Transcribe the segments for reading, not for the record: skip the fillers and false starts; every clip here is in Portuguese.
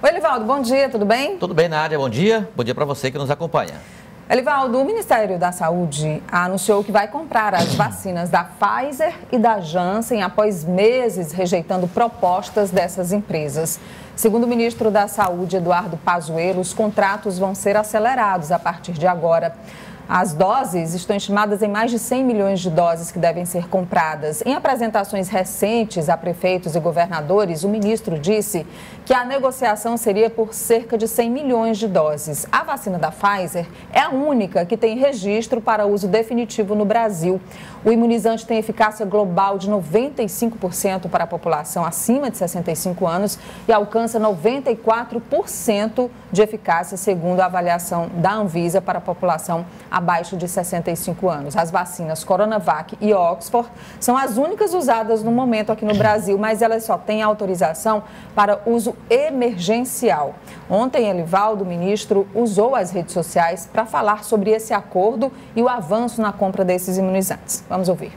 Oi, Elivaldo, bom dia, tudo bem? Tudo bem, Nádia, bom dia. Bom dia para você que nos acompanha. Elivaldo, o Ministério da Saúde anunciou que vai comprar as vacinas da Pfizer e da Janssen após meses rejeitando propostas dessas empresas. Segundo o ministro da Saúde, Eduardo Pazuello, os contratos vão ser acelerados a partir de agora. As doses estão estimadas em mais de 100 milhões de doses que devem ser compradas. Em apresentações recentes a prefeitos e governadores, o ministro disse que a negociação seria por cerca de 100 milhões de doses. A vacina da Pfizer é a única que tem registro para uso definitivo no Brasil. O imunizante tem eficácia global de 95% para a população acima de 65 anos e alcança 94% de eficácia, segundo a avaliação da Anvisa para a população abaixo de 65 anos. As vacinas Coronavac e Oxford são as únicas usadas no momento aqui no Brasil, mas elas só têm autorização para uso emergencial. Ontem, Elivaldo, o ministro, usou as redes sociais para falar sobre esse acordo e o avanço na compra desses imunizantes. Vamos ouvir.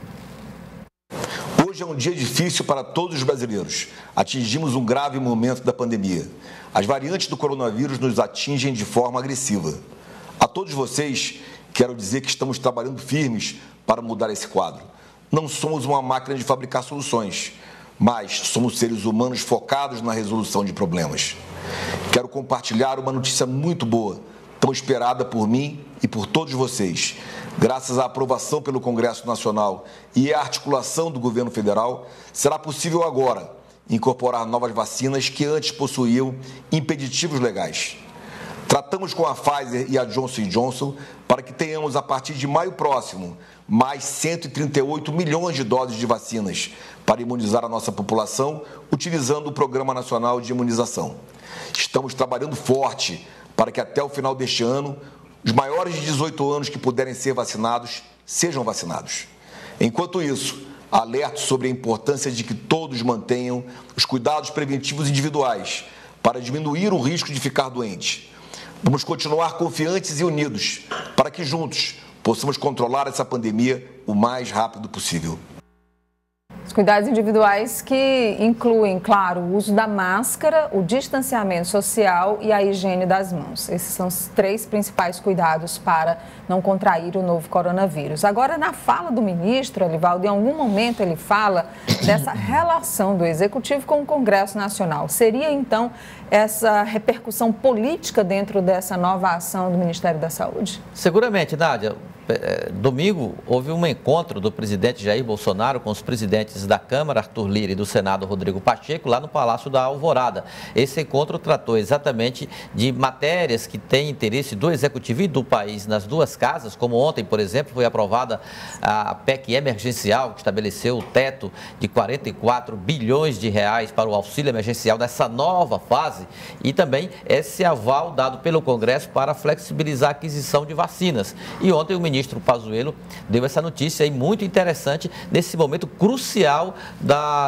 Hoje é um dia difícil para todos os brasileiros. Atingimos um grave momento da pandemia. As variantes do coronavírus nos atingem de forma agressiva. A todos vocês, quero dizer que estamos trabalhando firmes para mudar esse quadro. Não somos uma máquina de fabricar soluções, mas somos seres humanos focados na resolução de problemas. Quero compartilhar uma notícia muito boa, tão esperada por mim e por todos vocês. Graças à aprovação pelo Congresso Nacional e à articulação do governo federal, será possível agora incorporar novas vacinas que antes possuíam impeditivos legais. Tratamos com a Pfizer e a Johnson & Johnson para que tenhamos, a partir de maio próximo, mais 138 milhões de doses de vacinas para imunizar a nossa população, utilizando o Programa Nacional de Imunização. Estamos trabalhando forte para que até o final deste ano, os maiores de 18 anos que puderem ser vacinados, sejam vacinados. Enquanto isso, alerto sobre a importância de que todos mantenham os cuidados preventivos individuais para diminuir o risco de ficar doente. Vamos continuar confiantes e unidos para que juntos possamos controlar essa pandemia o mais rápido possível. Os cuidados individuais que incluem, claro, o uso da máscara, o distanciamento social e a higiene das mãos. Esses são os três principais cuidados para não contrair o novo coronavírus. Agora, na fala do ministro, Elivaldo, em algum momento ele fala dessa relação do Executivo com o Congresso Nacional. Seria, então, essa repercussão política dentro dessa nova ação do Ministério da Saúde? Seguramente, Nádia. Domingo, houve um encontro do presidente Jair Bolsonaro com os presidentes da Câmara, Arthur Lira, e do Senado, Rodrigo Pacheco, lá no Palácio da Alvorada. Esse encontro tratou exatamente de matérias que têm interesse do Executivo e do país nas duas casas, como ontem, por exemplo, foi aprovada a PEC emergencial, que estabeleceu o teto de 44 bilhões de reais para o auxílio emergencial nessa nova fase, e também esse aval dado pelo Congresso para flexibilizar a aquisição de vacinas. E ontem o ministro Pazuello deu essa notícia aí muito interessante nesse momento crucial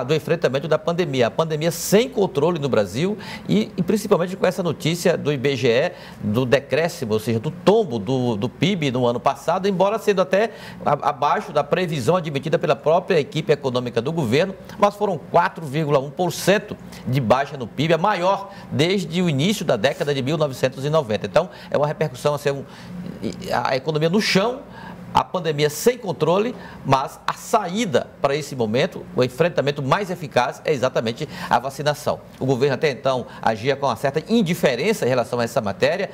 do enfrentamento da pandemia. A pandemia sem controle no Brasil e principalmente com essa notícia do IBGE, do decréscimo, ou seja, do tombo do PIB no ano passado, embora sendo até abaixo da previsão admitida pela própria equipe econômica do governo, mas foram 4,1% de baixa no PIB, a maior desde o início da década de 1990. Então, é uma repercussão, assim, a economia no chão, a pandemia sem controle, mas a saída para esse momento, o enfrentamento mais eficaz é exatamente a vacinação. O governo até então agia com uma certa indiferença em relação a essa matéria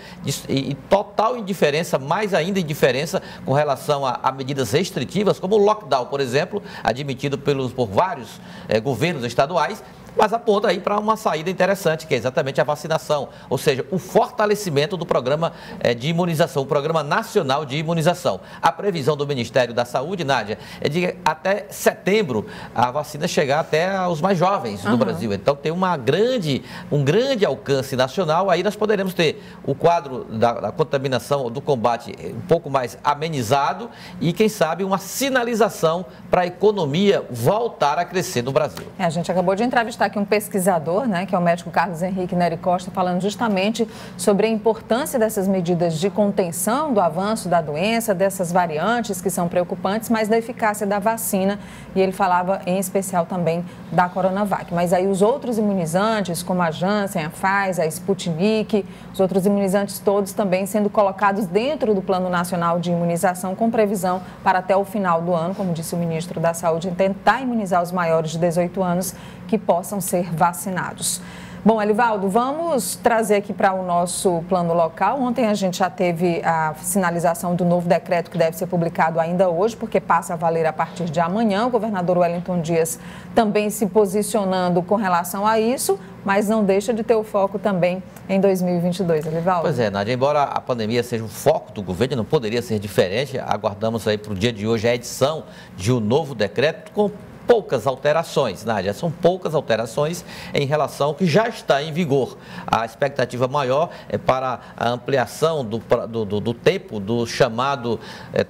e total indiferença, mais ainda indiferença com relação a medidas restritivas, como o lockdown, por exemplo, admitido por vários governos estaduais, mas aponta aí para uma saída interessante, que é exatamente a vacinação, ou seja, o fortalecimento do programa de imunização, o Programa Nacional de Imunização. A previsão do Ministério da Saúde, Nádia, é de até setembro a vacina chegar até aos mais jovens do Brasil. Então tem um grande alcance nacional, aí nós poderemos ter o quadro da contaminação, do combate um pouco mais amenizado e, quem sabe, uma sinalização para a economia voltar a crescer no Brasil. A gente acabou de entrevistar está aqui um pesquisador, né, que é o médico Carlos Henrique Neri Costa, falando justamente sobre a importância dessas medidas de contenção do avanço da doença, dessas variantes que são preocupantes, mas da eficácia da vacina. E ele falava em especial também da Coronavac. Mas aí os outros imunizantes, como a Janssen, a Pfizer, a Sputnik, os outros imunizantes todos também sendo colocados dentro do Plano Nacional de Imunização, com previsão para até o final do ano, como disse o ministro da Saúde, tentar imunizar os maiores de 18 anos que possam ser vacinados. Bom, Elivaldo, vamos trazer aqui para o nosso plano local. Ontem a gente já teve a sinalização do novo decreto que deve ser publicado ainda hoje, porque passa a valer a partir de amanhã. O governador Wellington Dias também se posicionando com relação a isso, mas não deixa de ter o foco também em 2022, Elivaldo. Pois é, Nádia, embora a pandemia seja o foco do governo, não poderia ser diferente. Aguardamos aí para o dia de hoje a edição de um novo decreto com poucas alterações, Nádia, são poucas alterações em relação ao que já está em vigor. A expectativa maior é para a ampliação do tempo do chamado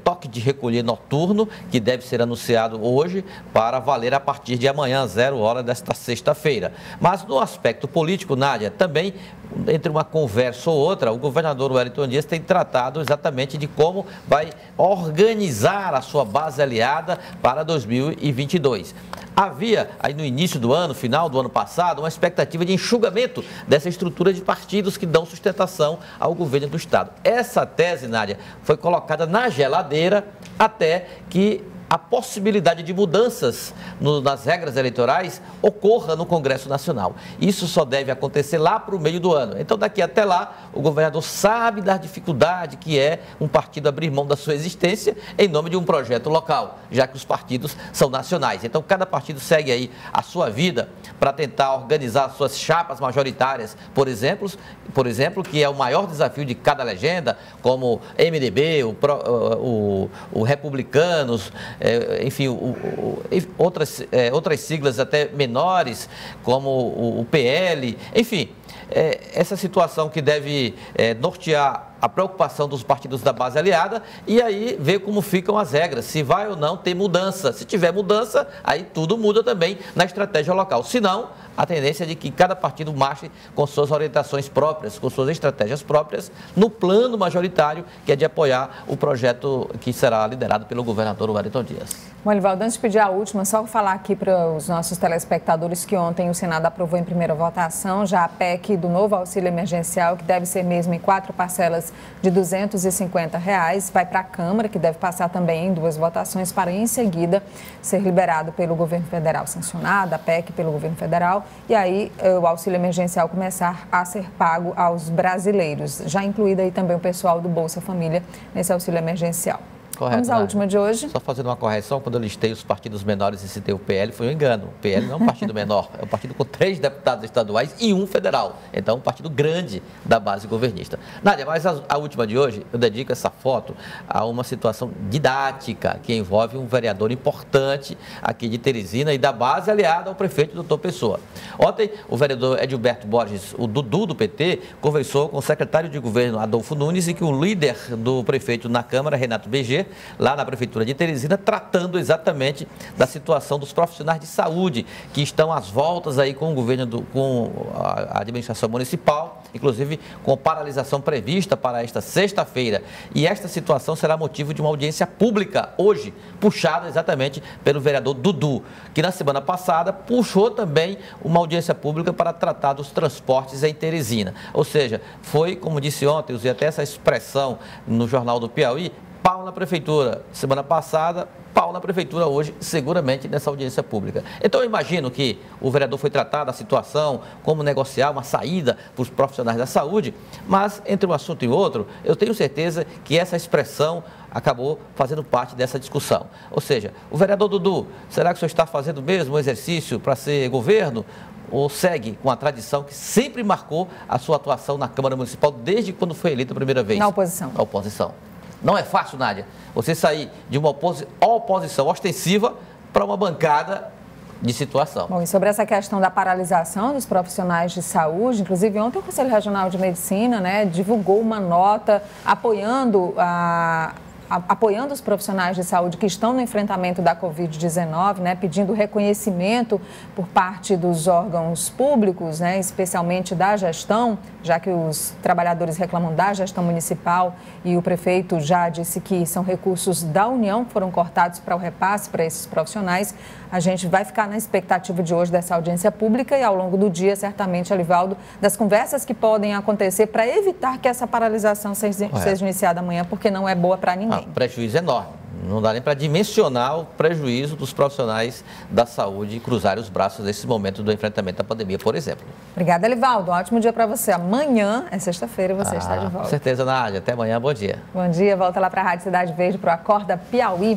toque de recolher noturno, que deve ser anunciado hoje para valer a partir de amanhã, 0 hora desta sexta-feira. Mas no aspecto político, Nádia, também entre uma conversa ou outra, o governador Wellington Dias tem tratado exatamente de como vai organizar a sua base aliada para 2022. Havia, aí no início do ano, final do ano passado, uma expectativa de enxugamento dessa estrutura de partidos que dão sustentação ao governo do Estado. Essa tese, Nádia, foi colocada na geladeira até que a possibilidade de mudanças nas regras eleitorais ocorra no Congresso Nacional. Isso só deve acontecer lá para o meio do ano. Então, daqui até lá, o governador sabe da dificuldade que é um partido abrir mão da sua existência em nome de um projeto local, já que os partidos são nacionais. Então, cada partido segue aí a sua vida para tentar organizar suas chapas majoritárias, por exemplo, que é o maior desafio de cada legenda, como MDB, o Republicanos, enfim, outras siglas até menores, como o PL, enfim, essa situação que deve nortear a preocupação dos partidos da base aliada e aí ver como ficam as regras, se vai ou não ter mudança. Se tiver mudança, aí tudo muda também na estratégia local. Se não, a tendência é de que cada partido marche com suas orientações próprias, com suas estratégias próprias, no plano majoritário, que é de apoiar o projeto que será liderado pelo governador Wellington Dias. Bom, Elivaldo, antes de pedir a última, só falar aqui para os nossos telespectadores que ontem o Senado aprovou em primeira votação já a PEC do novo auxílio emergencial, que deve ser mesmo em 4 parcelas de R$ 250, vai para a Câmara, que deve passar também em 2 votações, para em seguida ser liberado pelo governo federal, sancionada a PEC pelo governo federal, e aí o auxílio emergencial começar a ser pago aos brasileiros, já incluído aí também o pessoal do Bolsa Família nesse auxílio emergencial. Correto, vamos à última de hoje. Só fazendo uma correção, quando eu listei os partidos menores e citei o PL, foi um engano. O PL não é um partido menor, é um partido com 3 deputados estaduais e 1 federal. Então, um partido grande da base governista. Nádia, mas a última de hoje, eu dedico essa foto a uma situação didática que envolve um vereador importante aqui de Teresina e da base aliada ao prefeito Dr. Pessoa. Ontem, o vereador Edilberto Borges, o Dudu do PT, conversou com o secretário de governo Adolfo Nunes e que o líder do prefeito na Câmara, Renato Beger, lá na Prefeitura de Teresina, tratando exatamente da situação dos profissionais de saúde que estão às voltas aí com o governo, com a administração municipal, inclusive com paralisação prevista para esta sexta-feira. E esta situação será motivo de uma audiência pública hoje, puxada exatamente pelo vereador Dudu, que na semana passada puxou também uma audiência pública para tratar dos transportes em Teresina. Ou seja, foi, como disse ontem, usei até essa expressão no Jornal do Piauí, pau na prefeitura, semana passada, pau na prefeitura hoje, seguramente nessa audiência pública. Então eu imagino que o vereador foi tratar da situação, como negociar uma saída para os profissionais da saúde, mas entre um assunto e outro, eu tenho certeza que essa expressão acabou fazendo parte dessa discussão. Ou seja, o vereador Dudu, será que o senhor está fazendo mesmo um exercício para ser governo? Ou segue com a tradição que sempre marcou a sua atuação na Câmara Municipal desde quando foi eleito a primeira vez? Na oposição. Na oposição. Não é fácil, Nádia, você sair de uma oposição ostensiva para uma bancada de situação. Bom, e sobre essa questão da paralisação dos profissionais de saúde, inclusive ontem o Conselho Regional de Medicina, divulgou uma nota apoiando apoiando os profissionais de saúde que estão no enfrentamento da Covid-19, né, pedindo reconhecimento por parte dos órgãos públicos, né, especialmente da gestão, já que os trabalhadores reclamam da gestão municipal e o prefeito já disse que são recursos da União que foram cortados para o repasse para esses profissionais. A gente vai ficar na expectativa de hoje dessa audiência pública e ao longo do dia, certamente, Alivaldo, das conversas que podem acontecer para evitar que essa paralisação seja iniciada amanhã, porque não é boa para ninguém. Prejuízo enorme. Não dá nem para dimensionar o prejuízo dos profissionais da saúde e cruzarem os braços nesse momento do enfrentamento da pandemia, por exemplo. Obrigada, Alivaldo. Um ótimo dia para você. Amanhã é sexta-feira e você está de volta. Com certeza, Nádia. Até amanhã. Bom dia. Bom dia. Volta lá para a Rádio Cidade Verde para o Acorda Piauí.